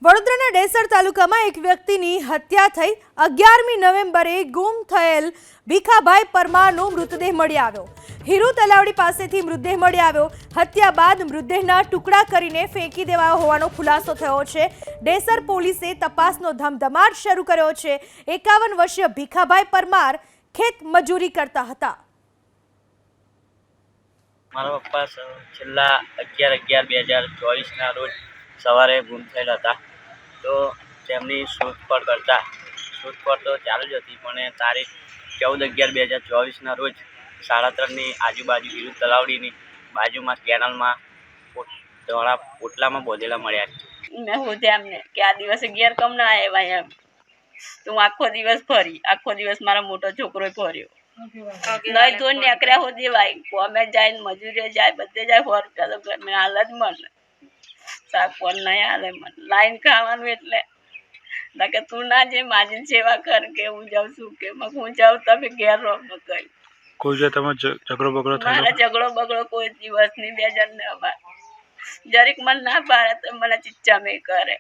વડોદરાના ડેસર તાલુકામાં એક વ્યક્તિની હત્યા થઈ। 11મી નવેમ્બરે ગુમ થયેલ ભીખાભાઈ પરમારનો મૃતદેહ મળી આવ્યો। હીરુ તલાવડી પાસેથી મૃતદેહ મળી આવ્યો। હત્યા બાદ મૃતદેહના ટુકડા કરીને ફેંકી દેવાયો હોવાનો ખુલાસો થયો છે। ડેસર પોલીસે તપાસનો ધમધમાટ શરૂ કર્યો છે। 51 વર્ષીય ભીખાભાઈ પરમાર ખેત મજૂરી કરતા હતા। મારા પપ્પા છેલ્લા 11/11/2024ના રોજ સવારે ગુમ થયેલા હતા। તો તેમની શોધખોળ તો ચાલુ જ હતી, પણ તારીખ 14/11/2024ના રોજ 3:30ની આજુબાજુ હીરુ તલાવડીની બાજુમાં કેનાલમાં ધોળા પોટલામાં બોધેલા મળ્યા છે। મેં હોધ્યા એમને કે આ દિવસે ઘેર કમ ના આવ્યા એમ। તો હું આખો દિવસ મારા મોટો છોકરો ફર્યો, નહીં ધોઈને નીકળ્યા હોધી ભાઈ કોમે જાય ને મજૂરીએ જાય, બધે જાય, 100 રૂપિયા તો ઘરને હાલ જ મને શાક પણ નહીં હાલે મને લાઈન ખાવાનું। એટલે કે તું ના જે મારી સેવા કર કે હું જાઉં છું કે હું જાઉં તમે ઘેર રહો। કઈ કોઈ તમે ઝઘડો બગડો થયેલો? મારા ઝઘડો બગડો કોઈ દિવસ નહીં, બે જણ ને અમાર જરીક મને ના પાડે તો મને ચિચ્ચા મેં કરે।